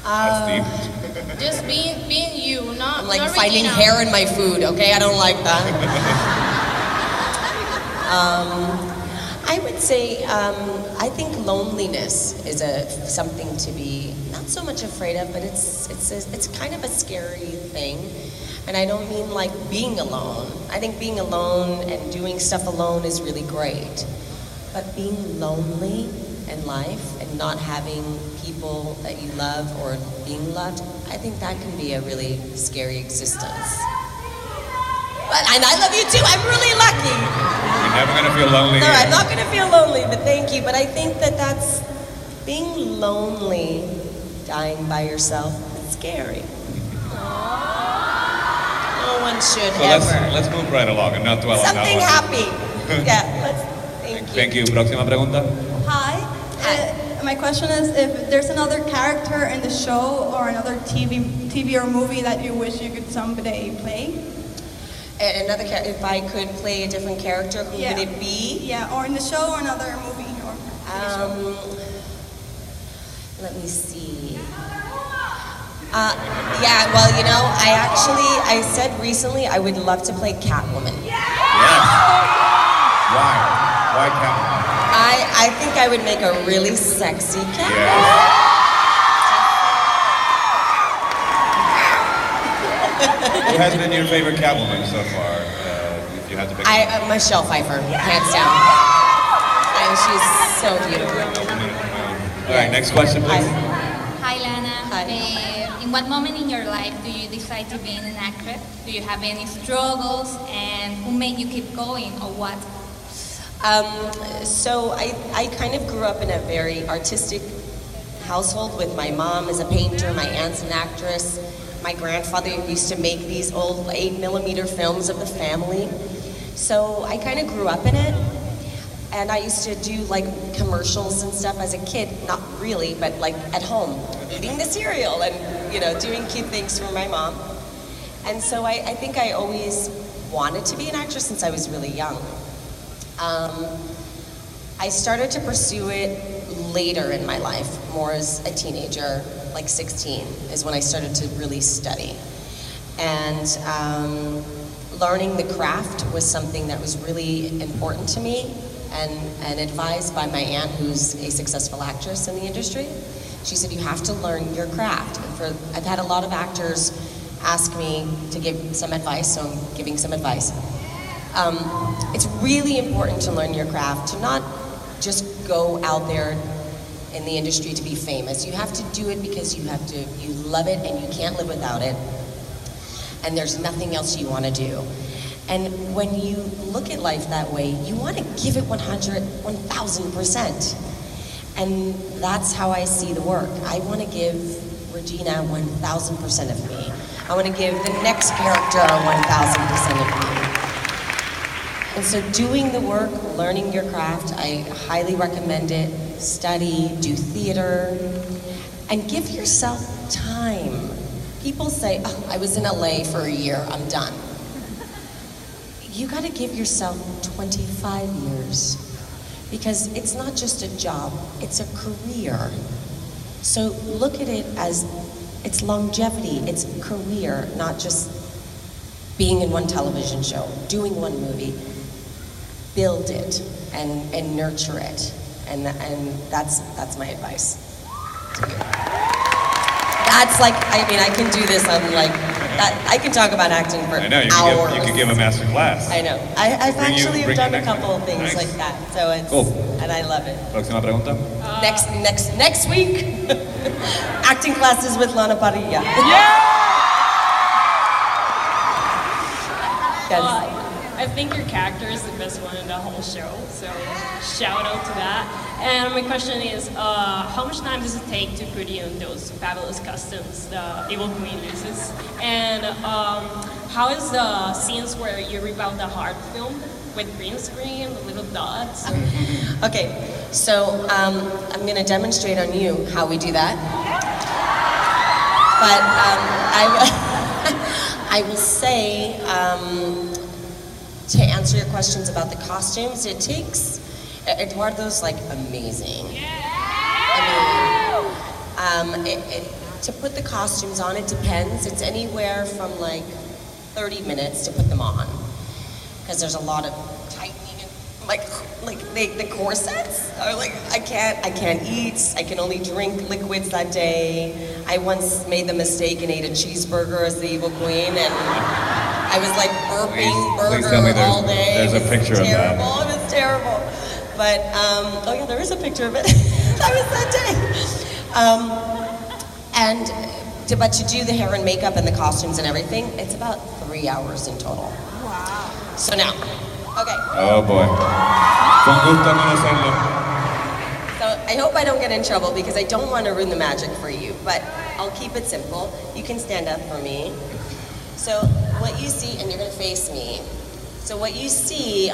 That's deep. Just being you, not I'm like not finding Regina. hair in my food, okay? I don't like that. I would say, I think loneliness is something to be not so much afraid of, but it's kind of a scary thing. And I don't mean like being alone. I think being alone and doing stuff alone is really great. But being lonely in life and not having people that you love or being loved, I think that can be a really scary existence. And I love you too, I'm really lucky. You're never gonna feel lonely. No, I'm not gonna feel lonely, but thank you. But I think that's being lonely, dying by yourself, it's scary. No one should ever. Let's move right along and not dwell on that one. Something happy. Yeah, Thank you. Próxima pregunta. Hi. My question is if there's another character in the show or another TV or movie that you wish you could someday play? Another character, if I could play a different character, who would it be? Yeah, or in the show or another movie or let me see. Yeah, well, you know, I said recently I would love to play Catwoman. Yes. Why? Why Catwoman? I think I would make a really sexy Catwoman. Yeah. Who has been your favorite Catwoman so far? If you had to pick. Michelle Pfeiffer, hands down. She's so beautiful. All right, next question, please. Hi, Lana. Hi. In what moment in your life do you decide to be an actress? Do you have any struggles, and who made you keep going, or what? So I kind of grew up in a very artistic household with my mom as a painter, my aunt's an actress. My grandfather used to make these old 8mm films of the family. So I kind of grew up in it. And I used to do like commercials and stuff as a kid, not really, but like at home, eating the cereal and, you know, doing cute things for my mom. And so I think I always wanted to be an actress since I was really young. I started to pursue it later in my life, more as a teenager, like 16 is when I started to really study. And learning the craft was something that was really important to me and advised by my aunt, who's a successful actress in the industry. She said, you have to learn your craft. And I've had a lot of actors ask me to give some advice, so I'm giving some advice. It's really important to learn your craft, to not just go out there in the industry to be famous. You have to do it because you love it and you can't live without it. And there's nothing else you want to do. And when you look at life that way, you want to give it 1000%. And that's how I see the work. I want to give Regina 1000% of me. I want to give the next character 1000% of me. And so doing the work, learning your craft, I highly recommend it. Study, do theater, and give yourself time. People say, oh, I was in LA for a year, I'm done. You gotta give yourself 25 years because it's not just a job, it's a career. So look at it as it's longevity, it's career, not just being in one television show, doing one movie. Build it and nurture it, and that's my advice to you. That's like, I mean, I can do this on like, I can talk about acting for hours. You could give a master class. I know. I've actually done a couple of things like that, so it's cool. And I love it. Próxima pregunta. Next week, acting classes with Lana Parrilla. Yes. I think your character is the best one in the whole show, so shout out to that. And my question is, how much time does it take to put you in those fabulous costumes the Evil Queen uses? And how is the scenes where you rip out the heart filmed with green screen, the little dots? Okay, so I'm going to demonstrate on you how we do that. But I will say, to answer your questions about the costumes, it takes, Eduardo's like amazing. I mean, to put the costumes on, it depends. It's anywhere from like 30 minutes to put them on. Because there's a lot of tightening and like the corsets are like, I can't eat, I can only drink liquids that day. I once made the mistake and ate a cheeseburger as the evil queen, and I was like burping Please tell me burger all day. there's a picture of that. It was terrible. But, oh yeah, there is a picture of it. That was that day. But to do the hair and makeup and the costumes and everything, it's about 3 hours in total. Wow. So now, okay. Oh boy. Con gusto conocerlo. So I hope I don't get in trouble because I don't want to ruin the magic for you, but I'll keep it simple. You can stand up for me. So what you see, and you're going to face me. So what you see